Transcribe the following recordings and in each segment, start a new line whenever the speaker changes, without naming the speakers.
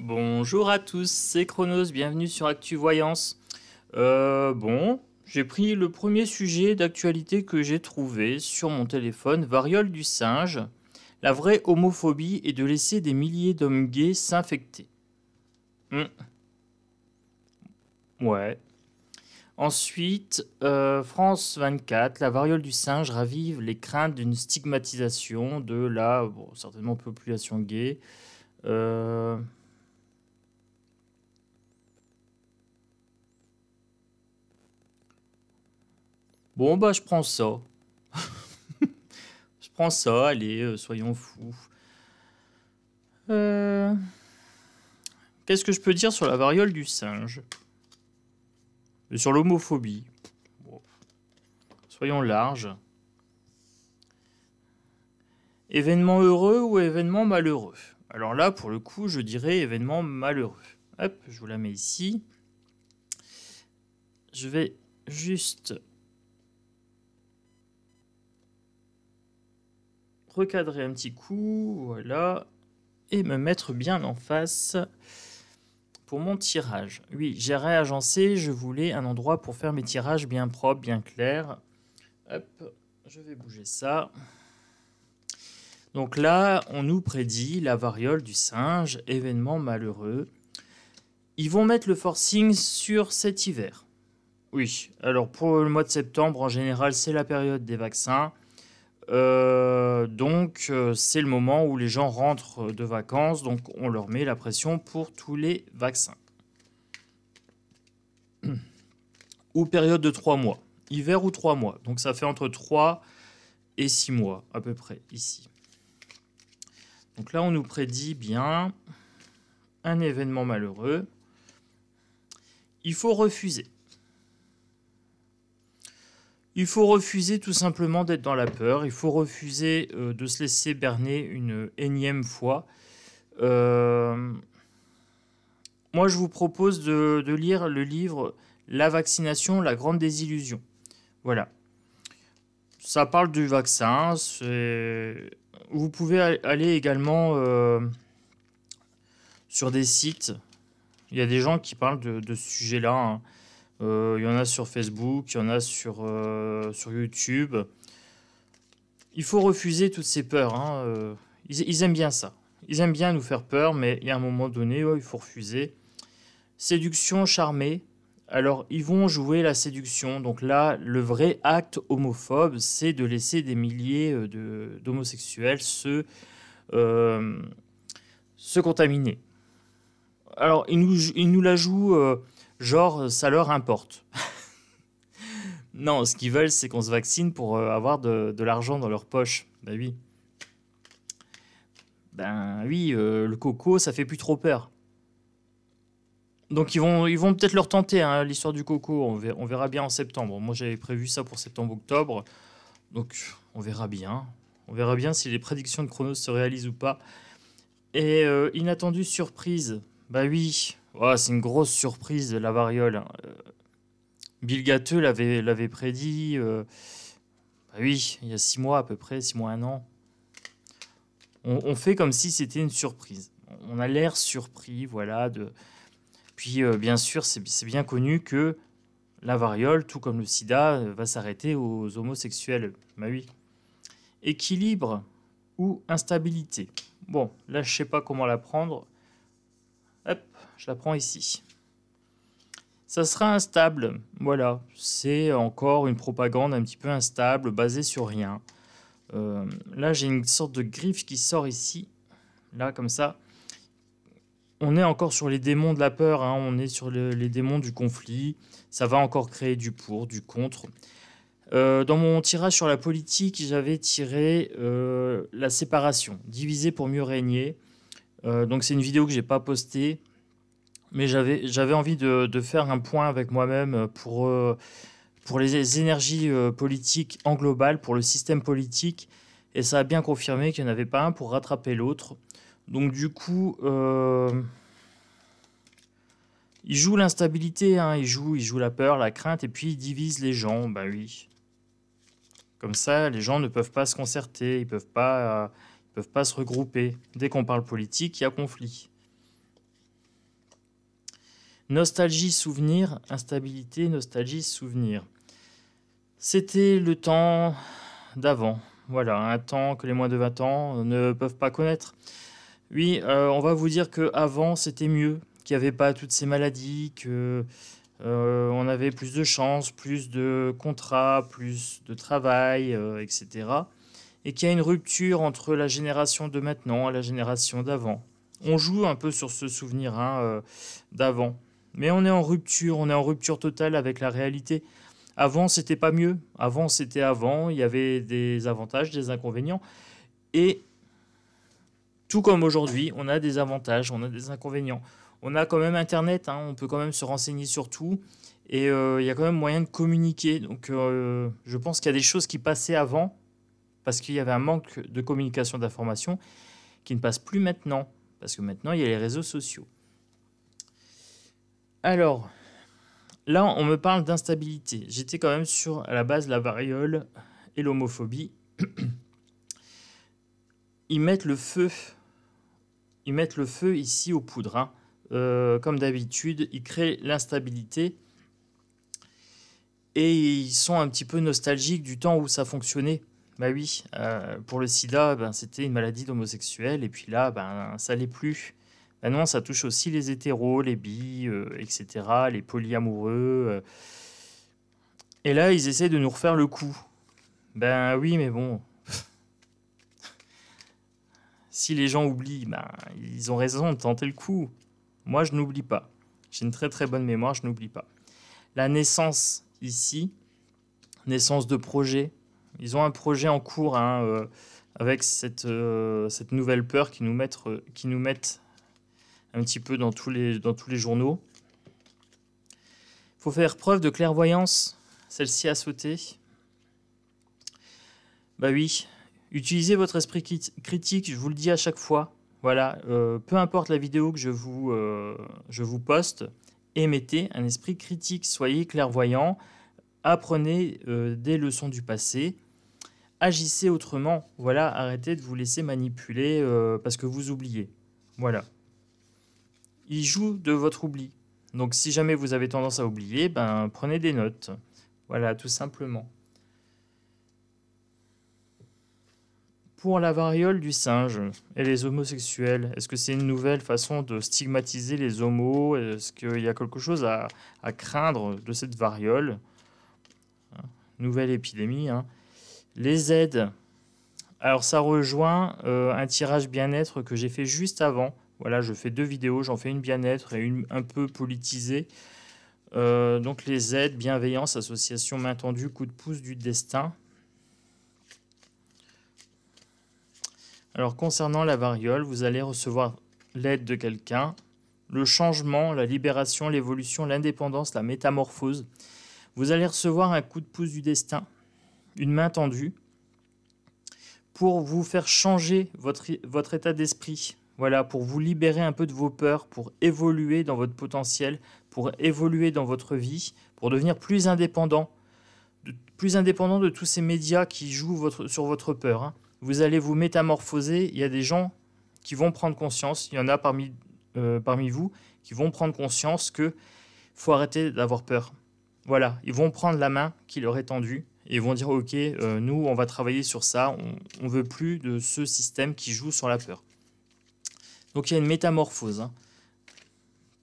Bonjour à tous, c'est Chronos, bienvenue sur Actu Voyance. J'ai pris le premier sujet d'actualité que j'ai trouvé sur mon téléphone, variole du singe. La vraie homophobie est de laisser des milliers d'hommes gays s'infecter. Hmm, ouais. Ensuite, France 24, la variole du singe ravive les craintes d'une stigmatisation de la, certainement population gay. Euh, je prends ça. Je prends ça, allez, soyons fous. Euh, Qu'est-ce que je peux dire sur la variole du singe? Et sur l'homophobie? Bon, soyons larges. Événement heureux ou événement malheureux? Alors là, pour le coup, je dirais événement malheureux. Hop, je vous la mets ici. Je vais juste recadrer un petit coup, voilà, et me mettre bien en face pour mon tirage. Oui, j'ai réagencé, je voulais un endroit pour faire mes tirages bien propres, bien clairs. Hop, je vais bouger ça. Donc là, on nous prédit la variole du singe, événement malheureux. Ils vont mettre le forcing sur cet hiver. Oui, alors pour le mois de septembre, en général, c'est la période des vaccins. C'est le moment où les gens rentrent de vacances, donc on leur met la pression pour tous les vaccins. Ou période de 3 mois, hiver ou 3 mois, donc ça fait entre 3 et 6 mois à peu près ici. Donc là on nous prédit bien un événement malheureux. Il faut refuser. Il faut refuser tout simplement d'être dans la peur. Il faut refuser de se laisser berner une énième fois. Moi, je vous propose de lire le livre La vaccination, la grande désillusion. Voilà. Ça parle du vaccin. Vous pouvez aller également sur des sites. Il y a des gens qui parlent de ce sujet-là, hein. Il y en a sur Facebook, il y en a sur YouTube. Il faut refuser toutes ces peurs, hein. Ils aiment bien ça. Ils aiment bien nous faire peur, mais il y a un moment donné, il faut refuser. Séduction, charmer. Alors, ils vont jouer la séduction. Donc là, le vrai acte homophobe, c'est de laisser des milliers d'homosexuels se contaminer. Alors, ils nous la jouent genre, ça leur importe. Non, ce qu'ils veulent, c'est qu'on se vaccine pour avoir de l'argent dans leur poche. Ben oui. Ben oui, le coco, ça fait plus trop peur. Donc ils vont peut-être leur tenter, hein, l'histoire du coco. On verra bien en septembre. Moi, j'avais prévu ça pour septembre-octobre. Donc on verra bien. On verra bien si les prédictions de Chronos se réalisent ou pas. Et inattendue surprise. Bah oui, oh, c'est une grosse surprise, la variole, hein. Bill Gates l'avait prédit. Bah oui, il y a 6 mois à peu près, 6 mois, 1 an. On fait comme si c'était une surprise. On a l'air surpris, voilà. Puis, bien sûr, c'est bien connu que la variole, tout comme le sida, va s'arrêter aux homosexuels. Bah oui. Équilibre ou instabilité. Bon, là, je sais pas comment la prendre. Hop, je la prends ici. Ça sera instable. Voilà, c'est encore une propagande un petit peu instable, basée sur rien. Là, j'ai une sorte de griffe qui sort ici. Là, comme ça. On est encore sur les démons de la peur, hein. On est sur les démons du conflit. Ça va encore créer du pour, du contre. Dans mon tirage sur la politique, j'avais tiré la séparation, diviser pour mieux régner. Donc c'est une vidéo que j'ai pas postée, mais j'avais envie de faire un point avec moi-même pour les énergies politiques en global, pour le système politique, et ça a bien confirmé qu'il n'y en avait pas un pour rattraper l'autre. Donc du coup, il joue l'instabilité, hein, il joue la peur, la crainte, et puis il divise les gens. Bah oui. Comme ça, les gens ne peuvent pas se concerter, ils peuvent pas se regrouper. Dès qu'on parle politique, il y a conflit. Nostalgie, souvenir, instabilité, nostalgie, souvenir. C'était le temps d'avant. Voilà, un temps que les moins de 20 ans ne peuvent pas connaître. Oui, on va vous dire qu'avant, c'était mieux, qu'il n'y avait pas toutes ces maladies, que on avait plus de chance, plus de contrats, plus de travail, etc. Et qu'il y a une rupture entre la génération de maintenant et la génération d'avant. On joue un peu sur ce souvenir d'avant. Mais on est en rupture totale avec la réalité. Avant, c'était pas mieux. Avant, c'était avant. Il y avait des avantages, des inconvénients. Et tout comme aujourd'hui, on a des avantages, on a des inconvénients. On a quand même Internet, hein, on peut quand même se renseigner sur tout. Et il y a quand même moyen de communiquer. Donc, je pense qu'il y a des choses qui passaient avant, parce qu'il y avait un manque de communication d'information, qui ne passe plus maintenant. Parce que maintenant, il y a les réseaux sociaux. Alors, là, on me parle d'instabilité. J'étais quand même sur, à la base, la variole et l'homophobie. Ils mettent le feu ici aux poudres. Hein. Comme d'habitude, ils créent l'instabilité. Et ils sont un petit peu nostalgiques du temps où ça fonctionnait. Bah oui, pour le sida, ben, c'était une maladie d'homosexuel. Et puis là, ben, ça l'est plus. Maintenant, ça touche aussi les hétéros, les bi, etc., les polyamoureux. Et là, ils essaient de nous refaire le coup. Ben oui, mais bon. Si les gens oublient, ben, ils ont raison de tenter le coup. Moi, je n'oublie pas. J'ai une très très bonne mémoire, je n'oublie pas. La naissance, ici, naissance de projet. Ils ont un projet en cours hein, avec cette nouvelle peur qui nous mettent un petit peu dans tous les journaux. Il faut faire preuve de clairvoyance. Celle-ci a sauté. Bah oui, utilisez votre esprit critique, je vous le dis à chaque fois. Voilà, peu importe la vidéo que je vous poste, émettez un esprit critique, soyez clairvoyant, apprenez des leçons du passé, agissez autrement. Voilà, arrêtez de vous laisser manipuler parce que vous oubliez. Voilà. Il joue de votre oubli. Donc si jamais vous avez tendance à oublier, ben, prenez des notes. Voilà, tout simplement. Pour la variole du singe et les homosexuels, est-ce que c'est une nouvelle façon de stigmatiser les homos? Est-ce qu'il y a quelque chose à craindre de cette variole? Nouvelle épidémie. Hein. Les aides. Alors ça rejoint un tirage bien-être que j'ai fait juste avant. Voilà, je fais 2 vidéos, j'en fais une bien-être et une un peu politisée. Donc les aides, bienveillance, association, main tendue, coup de pouce du destin. Alors concernant la variole, vous allez recevoir l'aide de quelqu'un, le changement, la libération, l'évolution, l'indépendance, la métamorphose. Vous allez recevoir un coup de pouce du destin, une main tendue, pour vous faire changer votre état d'esprit. Voilà, pour vous libérer un peu de vos peurs, pour évoluer dans votre potentiel, pour évoluer dans votre vie, pour devenir plus indépendant de tous ces médias qui jouent sur votre peur. Hein. Vous allez vous métamorphoser. Il y a des gens qui vont prendre conscience, il y en a parmi vous qui vont prendre conscience qu'il faut arrêter d'avoir peur. Voilà, ils vont prendre la main qui leur est tendue et ils vont dire « Ok, nous, on va travailler sur ça, on ne veut plus de ce système qui joue sur la peur. » Donc il y a une métamorphose. Hein.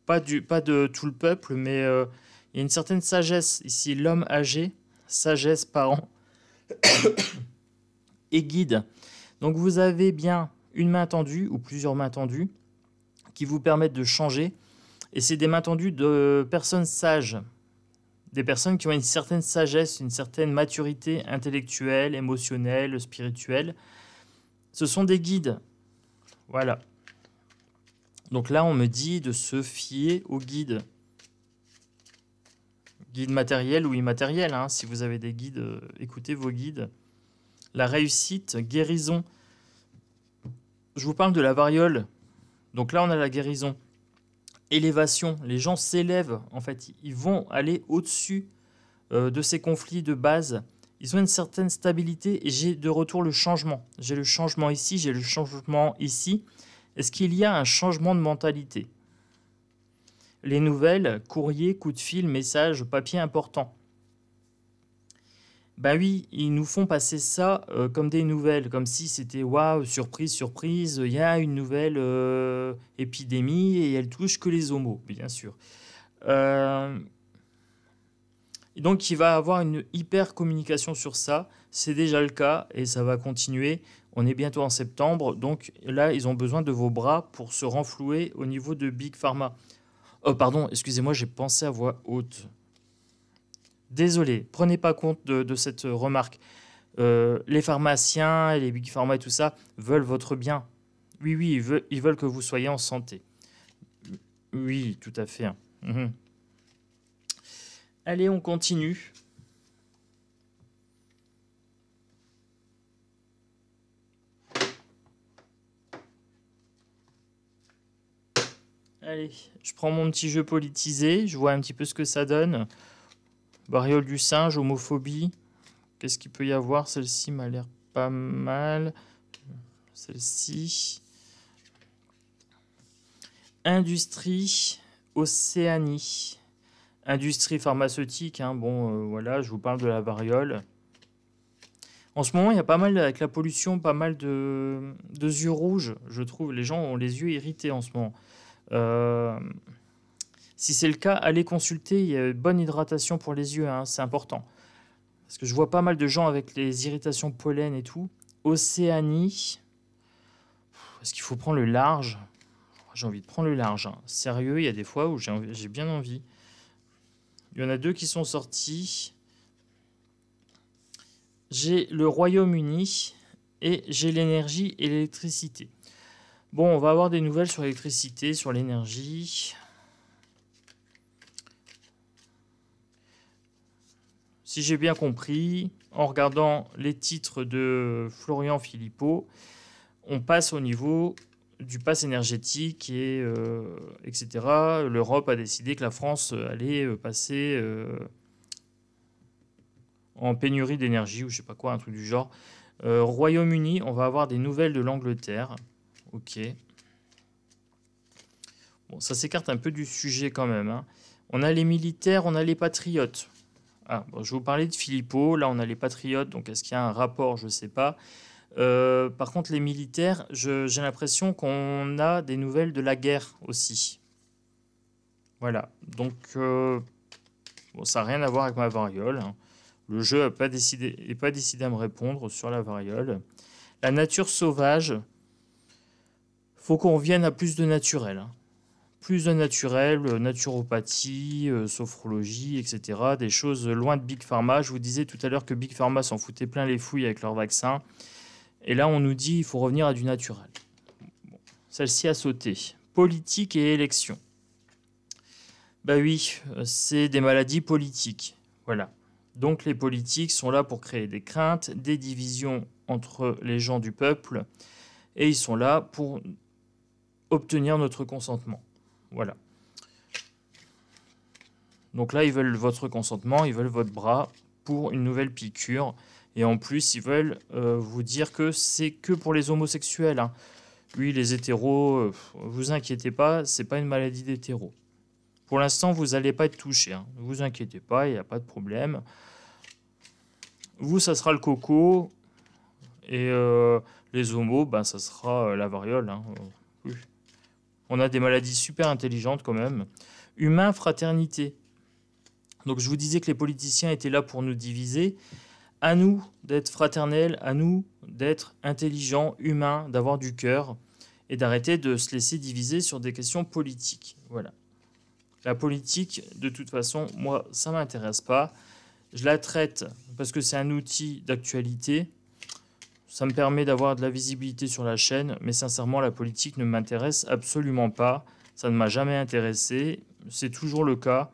Pas de tout le peuple, mais il y a une certaine sagesse. Ici, l'homme âgé, sagesse, parent et guide. Donc vous avez bien une main tendue ou plusieurs mains tendues qui vous permettent de changer. Et c'est des mains tendues de personnes sages. Des personnes qui ont une certaine sagesse, une certaine maturité intellectuelle, émotionnelle, spirituelle. Ce sont des guides. Voilà. Donc là, on me dit de se fier aux guides. Guides matériels ou immatériels. Hein. Si vous avez des guides, écoutez vos guides. La réussite, guérison. Je vous parle de la variole. Donc là, on a la guérison. Élévation. Les gens s'élèvent. En fait, ils vont aller au-dessus de ces conflits de base. Ils ont une certaine stabilité et j'ai de retour le changement. J'ai le changement ici, j'ai le changement ici. Est-ce qu'il y a un changement de mentalité? Les nouvelles, courrier, coup de fil, message, papier important. Ben oui, ils nous font passer ça comme des nouvelles, comme si c'était waouh, surprise, surprise, il y a une nouvelle épidémie et elle touche que les homos, bien sûr. Euh, et donc il va avoir une hyper communication sur ça, c'est déjà le cas et ça va continuer. On est bientôt en septembre, donc là ils ont besoin de vos bras pour se renflouer au niveau de Big Pharma. Oh pardon, excusez-moi, j'ai pensé à voix haute. Désolé, prenez pas compte de cette remarque. Les pharmaciens et les big pharma et tout ça veulent votre bien. Oui, oui, ils veulent que vous soyez en santé. Oui, tout à fait. Mhm. Allez, on continue. Allez, je prends mon petit jeu politisé, je vois un petit peu ce que ça donne. Variole du singe, homophobie. Qu'est-ce qu'il peut y avoir? Celle-ci m'a l'air pas mal. Celle-ci. Industrie, Océanie. Industrie pharmaceutique, hein. Bon, voilà, je vous parle de la variole. En ce moment, il y a pas mal, avec la pollution, pas mal de yeux rouges, je trouve. Les gens ont les yeux irrités en ce moment. Euh, si c'est le cas, allez consulter. Il y a une bonne hydratation pour les yeux, hein, c'est important. Parce que je vois pas mal de gens avec les irritations pollen et tout. Océanie. Est-ce qu'il faut prendre le large? J'ai envie de prendre le large, hein. Sérieux, il y a des fois où j'ai bien envie. Il y en a deux qui sont sortis. J'ai le Royaume-Uni et j'ai l'énergie et l'électricité. Bon, on va avoir des nouvelles sur l'électricité, sur l'énergie. Si j'ai bien compris, en regardant les titres de Florian Philippot, on passe au niveau du pass énergétique et etc. L'Europe a décidé que la France allait passer en pénurie d'énergie ou je sais pas quoi, un truc du genre. Royaume-Uni, on va avoir des nouvelles de l'Angleterre. Ok. Bon, ça s'écarte un peu du sujet quand même, hein. On a les militaires, on a les patriotes. Ah, bon, je vous parlais de Philippot, là on a les patriotes, donc est-ce qu'il y a un rapport? Je ne sais pas. Par contre, les militaires, j'ai l'impression qu'on a des nouvelles de la guerre aussi. Voilà, donc bon, ça n'a rien à voir avec ma variole, hein. Le jeu n'est pas décidé à me répondre sur la variole. La nature sauvage, faut qu'on revienne à plus de naturel, hein. Plus de naturel, naturopathie, sophrologie, etc. Des choses loin de Big Pharma. Je vous disais tout à l'heure que Big Pharma s'en foutait plein les fouilles avec leurs vaccins. Et là, on nous dit qu'il faut revenir à du naturel. Bon, celle-ci a sauté. Politique et élection. Bah oui, c'est des maladies politiques. Voilà. Donc les politiques sont là pour créer des craintes, des divisions entre les gens du peuple. Et ils sont là pour obtenir notre consentement. Voilà. Donc là, ils veulent votre consentement, ils veulent votre bras pour une nouvelle piqûre. Et en plus, ils veulent vous dire que c'est que pour les homosexuels, hein. Oui, les hétéros, vous inquiétez pas, c'est pas une maladie d'hétéros. Pour l'instant, vous n'allez pas être touché, hein. Ne vous inquiétez pas, il n'y a pas de problème. Vous, ça sera le coco. Et les homos, ben, ça sera la variole, hein. Oui. On a des maladies super intelligentes quand même. Humain, fraternité. Donc je vous disais que les politiciens étaient là pour nous diviser. À nous d'être fraternels, à nous d'être intelligents, humains, d'avoir du cœur et d'arrêter de se laisser diviser sur des questions politiques. Voilà. La politique, de toute façon, moi, ça ne m'intéresse pas. Je la traite parce que c'est un outil d'actualité. Ça me permet d'avoir de la visibilité sur la chaîne, mais sincèrement, la politique ne m'intéresse absolument pas. Ça ne m'a jamais intéressé. C'est toujours le cas.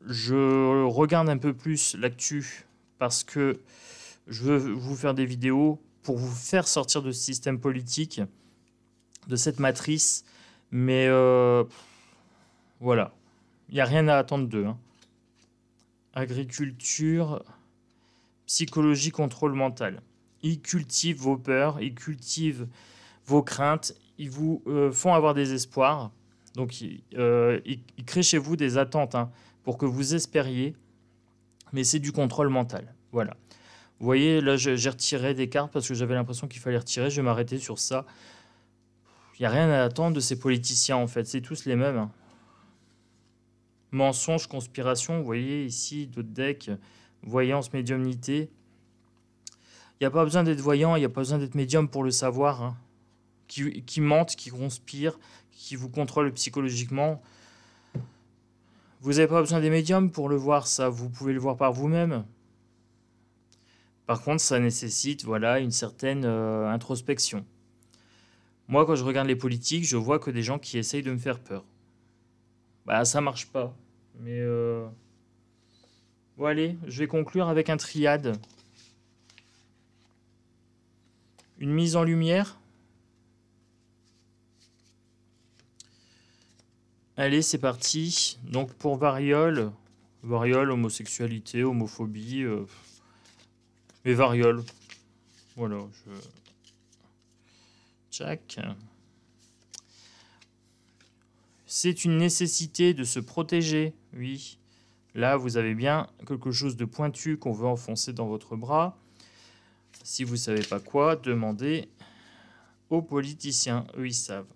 Je regarde un peu plus l'actu parce que je veux vous faire des vidéos pour vous faire sortir de ce système politique, de cette matrice. Mais voilà, il n'y a rien à attendre d'eux, hein. Agriculture, psychologie, contrôle mental. Ils cultivent vos peurs, ils cultivent vos craintes, ils vous font avoir des espoirs. Donc, il crée chez vous des attentes hein, pour que vous espériez, mais c'est du contrôle mental. Voilà. Vous voyez, là, j'ai retiré des cartes parce que j'avais l'impression qu'il fallait retirer. Je vais m'arrêter sur ça. Il n'y a rien à attendre de ces politiciens, en fait. C'est tous les mêmes. Hein. Mensonges, conspiration, vous voyez ici, d'autres decks, voyance, médiumnité. Il n'y a pas besoin d'être voyant, il n'y a pas besoin d'être médium pour le savoir. Hein. Qui mentent, qui conspirent, qui vous contrôlent psychologiquement. Vous n'avez pas besoin des médiums pour le voir, ça. Vous pouvez le voir par vous-même. Par contre, ça nécessite voilà, une certaine introspection. Moi, quand je regarde les politiques, je vois que des gens qui essayent de me faire peur. Bah, ça marche pas. Mais bon, allez, je vais conclure avec un triade. Une mise en lumière. Allez, c'est parti. Donc, pour variole, homosexualité, homophobie, mais variole. Voilà, Tchac. C'est une nécessité de se protéger, oui. Là, vous avez bien quelque chose de pointu qu'on veut enfoncer dans votre bras. Si vous ne savez pas quoi, demandez aux politiciens. Eux, ils savent.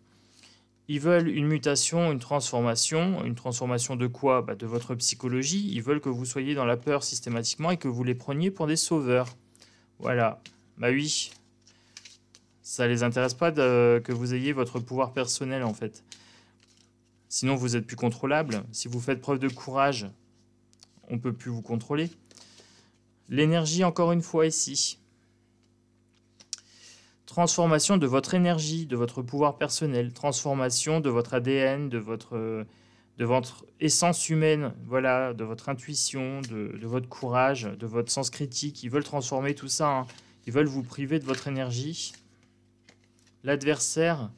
Ils veulent une mutation, une transformation. Une transformation de quoi? De votre psychologie. Ils veulent que vous soyez dans la peur systématiquement et que vous les preniez pour des sauveurs. Voilà. Bah oui. Ça les intéresse pas que vous ayez votre pouvoir personnel, en fait. Sinon, vous êtes plus contrôlable. Si vous faites preuve de courage, on ne peut plus vous contrôler. L'énergie, encore une fois, ici. Transformation de votre énergie, de votre pouvoir personnel. Transformation de votre ADN, de votre essence humaine, voilà, de votre intuition, de votre courage, de votre sens critique. Ils veulent transformer tout ça. Hein. Ils veulent vous priver de votre énergie. L'adversaire,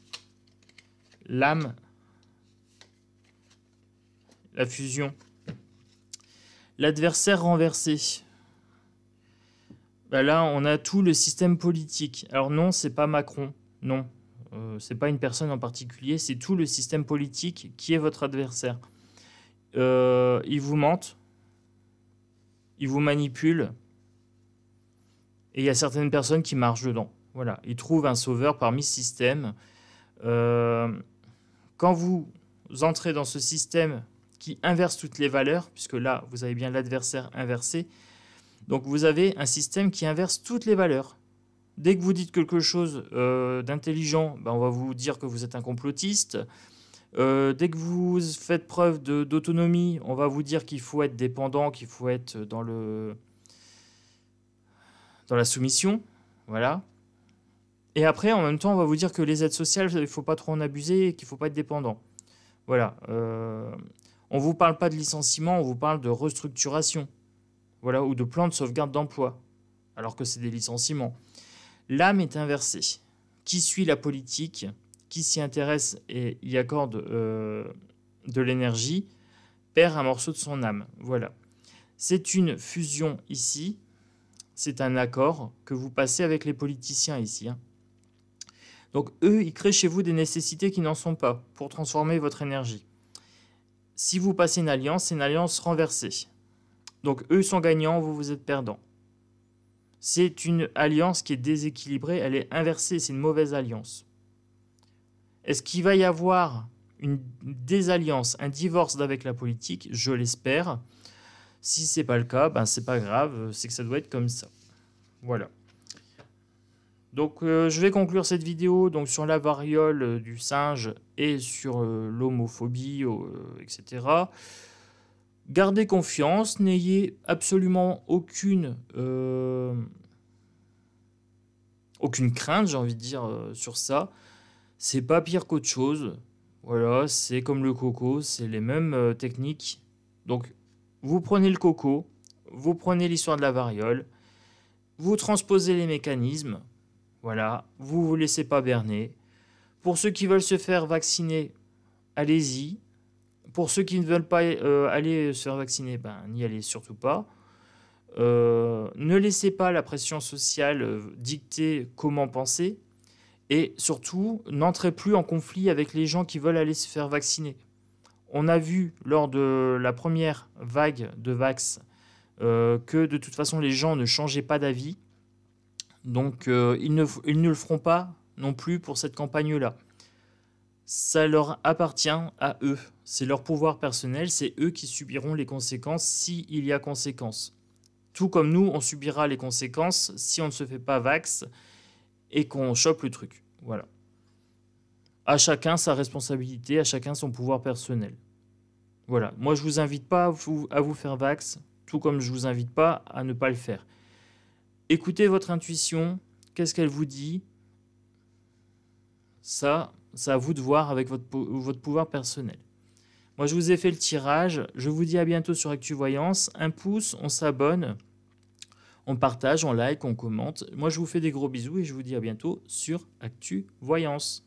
l'âme, la fusion. L'adversaire renversé. Là, on a tout le système politique. Alors non, c'est pas Macron. Non, c'est pas une personne en particulier. C'est tout le système politique qui est votre adversaire. Ils vous mentent. Ils vous manipulent. Et il y a certaines personnes qui marchent dedans. Voilà, ils trouvent un sauveur parmi ce système. Quand vous entrez dans ce système qui inverse toutes les valeurs, puisque là, vous avez bien l'adversaire inversé, donc vous avez un système qui inverse toutes les valeurs. Dès que vous dites quelque chose d'intelligent, on va vous dire que vous êtes un complotiste. Dès que vous faites preuve d'autonomie, on va vous dire qu'il faut être dépendant, qu'il faut être dans la soumission. Voilà. Et après, en même temps, on va vous dire que les aides sociales, il ne faut pas trop en abuser et qu'il ne faut pas être dépendant. Voilà. On ne vous parle pas de licenciement, on vous parle de restructuration. Voilà, ou de plan de sauvegarde d'emploi, alors que c'est des licenciements. L'âme est inversée. Qui suit la politique, qui s'y intéresse et y accorde de l'énergie, perd un morceau de son âme. Voilà. C'est une fusion ici. C'est un accord que vous passez avec les politiciens ici. Hein. Donc eux, ils créent chez vous des nécessités qui n'en sont pas pour transformer votre énergie. Si vous passez une alliance renversée. Donc eux sont gagnants, vous êtes perdants. C'est une alliance qui est déséquilibrée, elle est inversée, c'est une mauvaise alliance. Est-ce qu'il va y avoir une désalliance, un divorce avec la politique? Je l'espère. Si ce n'est pas le cas, c'est pas grave, c'est que ça doit être comme ça. Voilà. Donc je vais conclure cette vidéo donc, sur la variole du singe et sur l'homophobie, etc. Gardez confiance, n'ayez absolument aucune crainte, j'ai envie de dire, sur ça. C'est pas pire qu'autre chose. Voilà, c'est comme le coco, c'est les mêmes techniques. Donc, vous prenez le coco, vous prenez l'histoire de la variole, vous transposez les mécanismes, voilà, vous laissez pas berner. Pour ceux qui veulent se faire vacciner, allez-y. Pour ceux qui ne veulent pas aller se faire vacciner, n'y allez surtout pas. Ne laissez pas la pression sociale dicter comment penser. Et surtout, n'entrez plus en conflit avec les gens qui veulent aller se faire vacciner. On a vu lors de la première vague de vax que de toute façon les gens ne changeaient pas d'avis. Donc ils ne le feront pas non plus pour cette campagne-là. Ça leur appartient à eux. C'est leur pouvoir personnel, c'est eux qui subiront les conséquences s'il y a conséquences. Tout comme nous, on subira les conséquences si on ne se fait pas vax et qu'on chope le truc. Voilà. À chacun sa responsabilité, à chacun son pouvoir personnel. Voilà. Moi, je vous invite pas à vous faire vax, tout comme je vous invite pas à ne pas le faire. Écoutez votre intuition. Qu'est-ce qu'elle vous dit? Ça, c'est à vous de voir avec votre pouvoir personnel. Moi, je vous ai fait le tirage. Je vous dis à bientôt sur ActuVoyance. Un pouce, on s'abonne, on partage, on like, on commente. Moi, je vous fais des gros bisous et je vous dis à bientôt sur ActuVoyance.